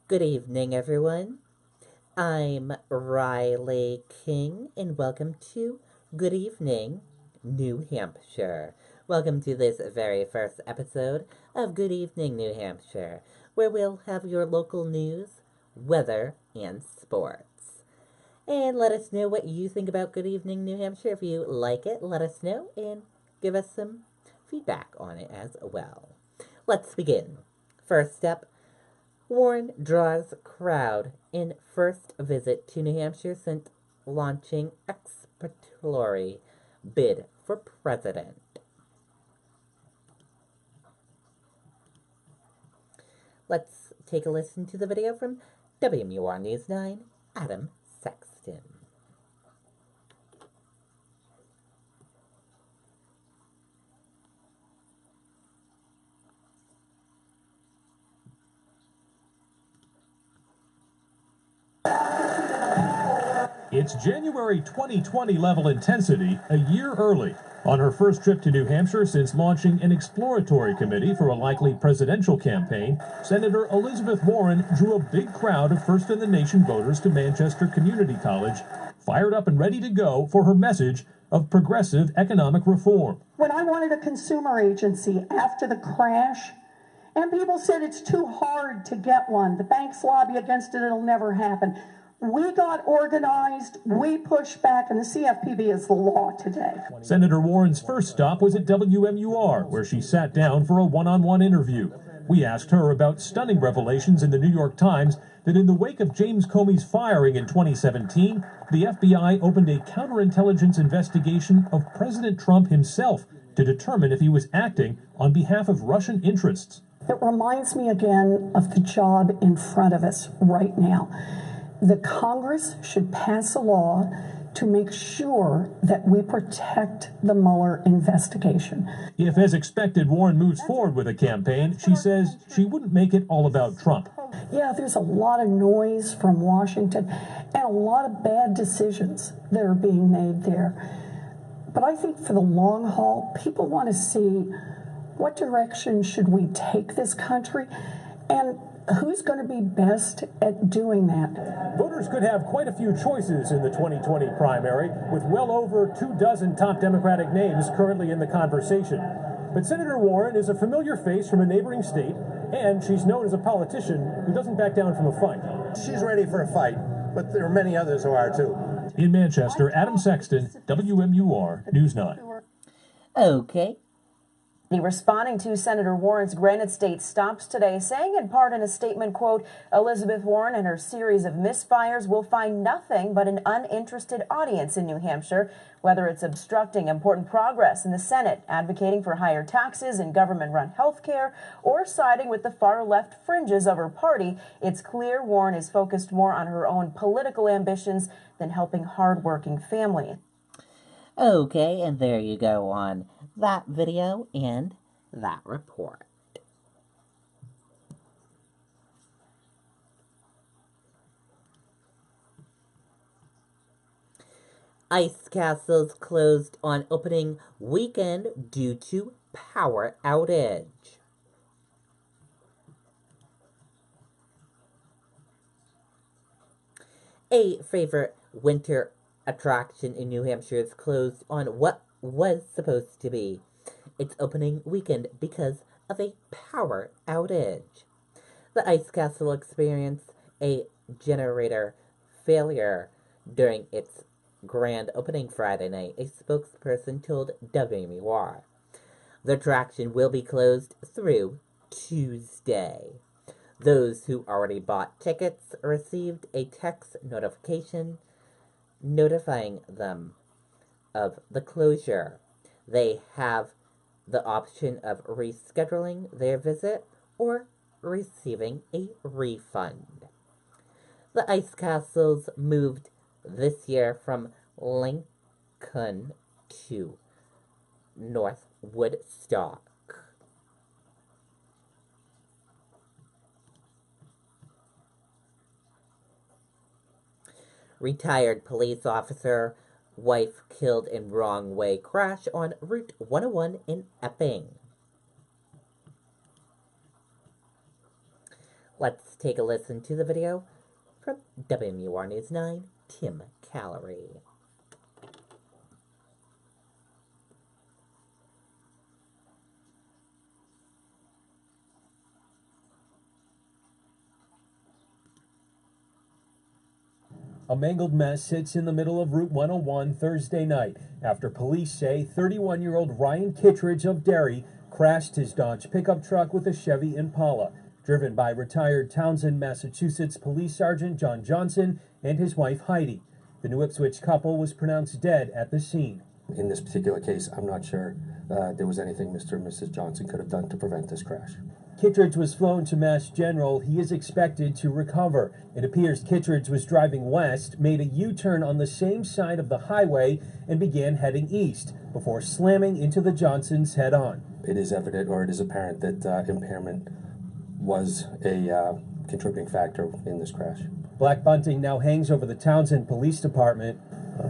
Good evening, everyone. I'm Riley King, and welcome to Good Evening, New Hampshire. Welcome to this very first episode of Good Evening, New Hampshire, where we'll have your local news, weather, and sports. And let us know what you think about Good Evening, New Hampshire. If you like it, let us know and give us some feedback on it as well. Let's begin. First up, Warren draws crowd in first visit to New Hampshire since launching exploratory bid for president. Let's take a listen to the video from WMUR News 9, Adam Sexton. It's January 2020 level intensity, a year early. On her first trip to New Hampshire since launching an exploratory committee for a likely presidential campaign, Senator Elizabeth Warren drew a big crowd of first-in-the-nation voters to Manchester Community College, fired up and ready to go for her message of progressive economic reform. When I wanted a consumer agency after the crash, and people said it's too hard to get one, the banks lobby against it, it'll never happen. We got organized, we pushed back, and the CFPB is the law today. Senator Warren's first stop was at WMUR, where she sat down for a one-on-one interview. We asked her about stunning revelations in the New York Times that in the wake of James Comey's firing in 2017, the FBI opened a counterintelligence investigation of President Trump himself to determine if he was acting on behalf of Russian interests. It reminds me again of the job in front of us right now. The Congress should pass a law to make sure that we protect the Mueller investigation. If, as expected, Warren moves forward with a campaign, she says she wouldn't make it all about Trump. Yeah, there's a lot of noise from Washington and a lot of bad decisions that are being made there. But I think for the long haul, people want to see what direction should we take this country and who's going to be best at doing that? Voters could have quite a few choices in the 2020 primary, with well over 24 top Democratic names currently in the conversation. But Senator Warren is a familiar face from a neighboring state, and she's known as a politician who doesn't back down from a fight. She's ready for a fight, but there are many others who are too. In Manchester, Adam Sexton, WMUR News 9. Okay. The responding to Senator Warren's Granite State stops today, saying in part in a statement, quote, Elizabeth Warren and her series of misfires will find nothing but an uninterested audience in New Hampshire, whether it's obstructing important progress in the Senate, advocating for higher taxes and government-run health care, or siding with the far-left fringes of her party. It's clear Warren is focused more on her own political ambitions than helping hard-working families. Okay, and there you go on that video and that report. Ice castles closed on opening weekend due to power outage. A favorite winter attraction in New Hampshire is closed on what was supposed to be its opening weekend because of a power outage. The Ice Castle experienced a generator failure during its grand opening Friday night, a spokesperson told WMUR. The attraction will be closed through Tuesday. Those who already bought tickets received a text notification notifying them of the closure. They have the option of rescheduling their visit or receiving a refund. The Ice Castles moved this year from Lincoln to North Woodstock. Retired police officer, wife killed in wrong way crash on Route 101 in Epping. Let's take a listen to the video from WMUR News 9, Tim Calorie. A mangled mess sits in the middle of Route 101 Thursday night after police say 31-year-old Ryan Kittredge of Derry crashed his Dodge pickup truck with a Chevy Impala, driven by retired Townsend, Massachusetts Police Sergeant John Johnson and his wife Heidi. The New Ipswich couple was pronounced dead at the scene. In this particular case, I'm not sure there was anything Mr. and Mrs. Johnson could have done to prevent this crash. Kittredge was flown to Mass General. He is expected to recover. It appears Kittredge was driving west, made a U-turn on the same side of the highway, and began heading east before slamming into the Johnsons head-on. It is evident, or it is apparent, that impairment was a contributing factor in this crash. Black bunting now hangs over the Townsend Police Department.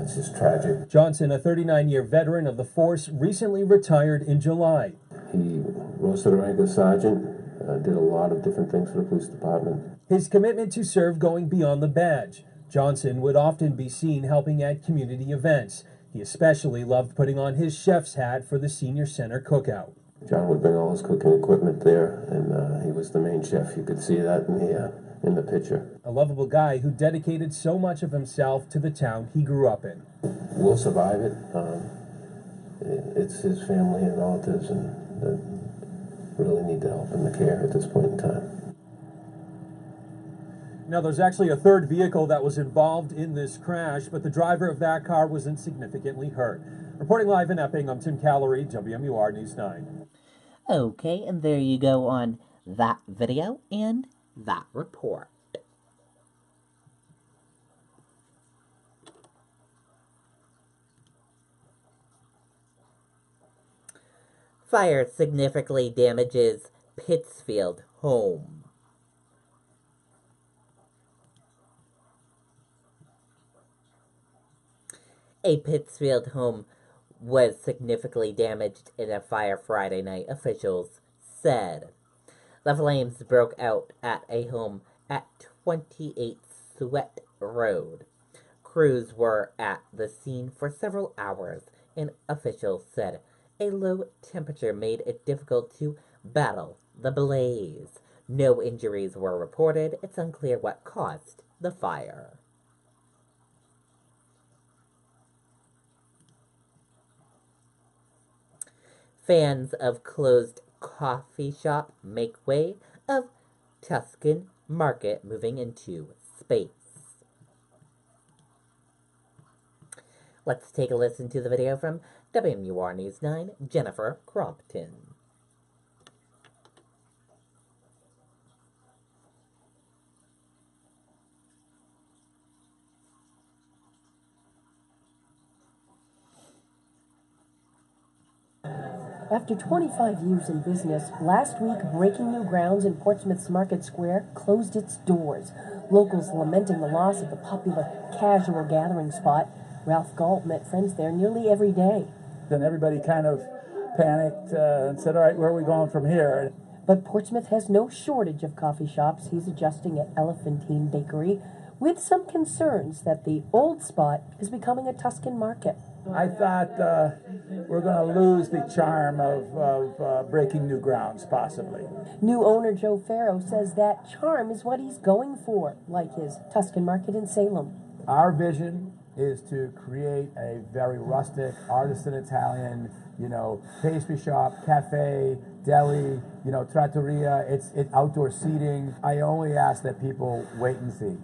It's just tragic. Johnson, a 39-year veteran of the force, recently retired in July. He rose to the rank of sergeant, did a lot of different things for the police department. His commitment to serve going beyond the badge. Johnson would often be seen helping at community events. He especially loved putting on his chef's hat for the senior center cookout. John would bring all his cooking equipment there, and he was the main chef. You could see that in the picture. A lovable guy who dedicated so much of himself to the town he grew up in. We'll survive it. It's his family and relatives that really need the help and the care at this point in time. Now, there's actually a third vehicle that was involved in this crash, but the driver of that car wasn't significantly hurt. Reporting live in Epping, I'm Tim Calorie, WMUR News 9. Okay, and there you go on that video and that report. Fire significantly damages Pittsfield home. A Pittsfield home was significantly damaged in a fire Friday night, officials said. The flames broke out at a home at 28 Sweat Road. Crews were at the scene for several hours, and officials said a low temperature made it difficult to battle the blaze. No injuries were reported. It's unclear what caused the fire. Fans of closed coffee shop make way of Tuscan Market moving into space. Let's take a listen to the video from WMUR News 9, Jennifer Crompton. After 25 years in business, last week Breaking New Grounds in Portsmouth's Market Square closed its doors. Locals lamenting the loss of the popular casual gathering spot. Ralph Galt met friends there nearly every day. Then everybody kind of panicked and said, all right, where are we going from here? But Portsmouth has no shortage of coffee shops. He's adjusting at Elephantine Bakery with some concerns that the old spot is becoming a Tuscan Market. I thought we're going to lose the charm of Breaking New Grounds, possibly. New owner Joe Farrow says that charm is what he's going for, like his Tuscan Market in Salem. Our vision is to create a very rustic, artisan Italian, pastry shop, cafe, deli, trattoria. It's outdoor seating. I only ask that people wait and see.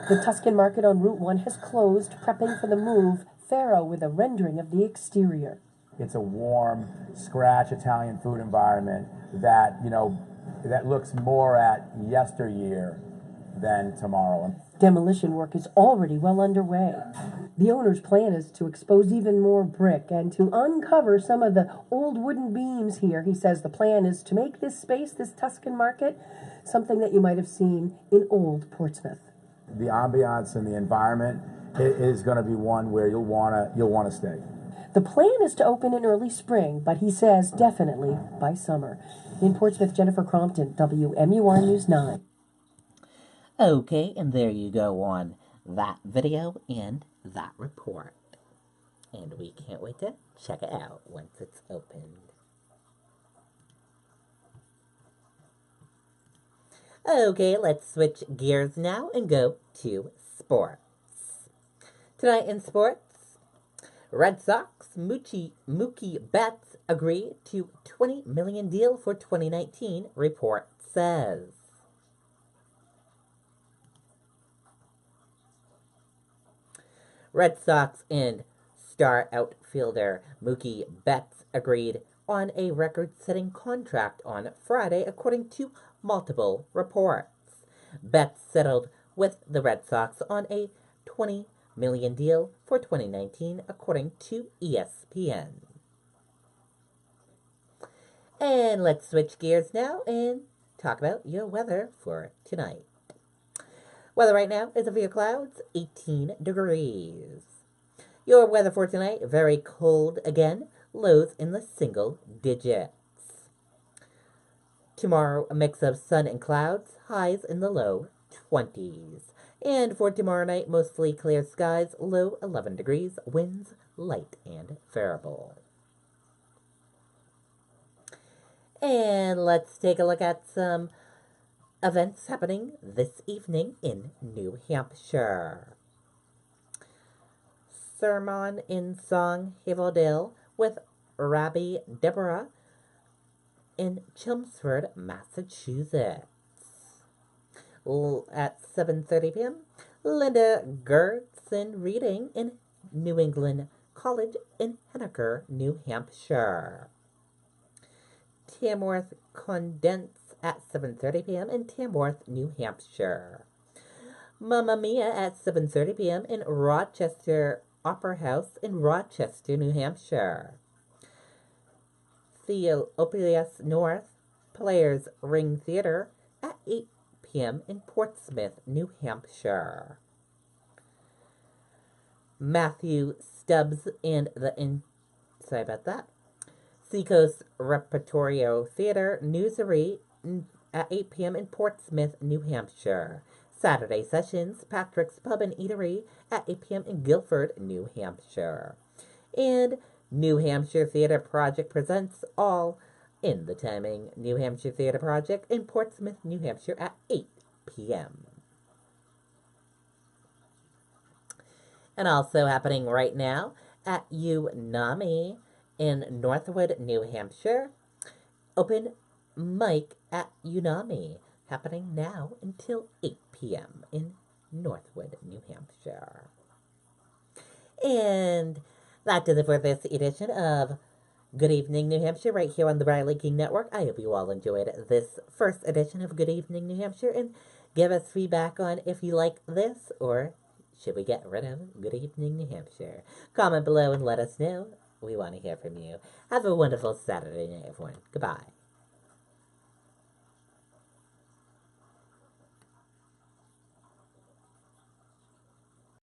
The Tuscan Market on Route 1 has closed, prepping for the move. Farrow with a rendering of the exterior. It's a warm, scratch Italian food environment that, that looks more at yesteryear than tomorrow. Demolition work is already well underway. The owner's plan is to expose even more brick and to uncover some of the old wooden beams here. He says the plan is to make this space, this Tuscan Market, something that you might have seen in old Portsmouth. The ambiance and the environment is going to be one where you'll want to stay. The plan is to open in early spring, but he says definitely by summer. In Portsmouth, Jennifer Crompton, WMUR News 9. Okay, and there you go on that video and that report. And we can't wait to check it out once it's opened. Okay, let's switch gears now and go to sports. Tonight in sports, Red Sox Mookie Betts agree to $20 million deal for 2019, report says. Red Sox and star outfielder Mookie Betts agreed on a record-setting contract on Friday, according to multiple reports. Betts settled with the Red Sox on a $20 million deal for 2019, according to ESPN. And let's switch gears now and talk about your weather for tonight. Weather right now is a few clouds, 18 degrees. Your weather for tonight, very cold again, lows in the single digits. Tomorrow, a mix of sun and clouds, highs in the low 20s. And for tomorrow night, mostly clear skies, low 11 degrees, winds light and variable. And let's take a look at some events happening this evening in New Hampshire. Sermon in Song Haveldale with Rabbi Deborah in Chelmsford, Massachusetts. At 7:30 p.m., Linda Gertson reading in New England College in Henniker, New Hampshire. Tamworth Condense at 7:30 p.m. in Tamworth, New Hampshire. Mamma Mia at 7:30 p.m. in Rochester Opera House in Rochester, New Hampshire. Theophilus North Players Ring Theater at 8 p.m. in Portsmouth, New Hampshire. Matthew Stubbs and the sorry about that. Seacoast Repertorio Theater Newsery at 8 p.m. in Portsmouth, New Hampshire. Saturday Sessions, Patrick's Pub and Eatery at 8 p.m. in Guilford, New Hampshire. And New Hampshire Theater Project presents All in the Timing New Hampshire Theater Project in Portsmouth, New Hampshire at 8 p.m. And also happening right now at UNAMI in Northwood, New Hampshire. Open mic at UNAMI, happening now until 8 p.m. in Northwood, New Hampshire. And that does it for this edition of Good Evening New Hampshire right here on the Riley King Network. I hope you all enjoyed this first edition of Good Evening New Hampshire, and give us feedback on if you like this or should we get rid of Good Evening New Hampshire. Comment below and let us know. We want to hear from you. Have a wonderful Saturday night, everyone. Goodbye.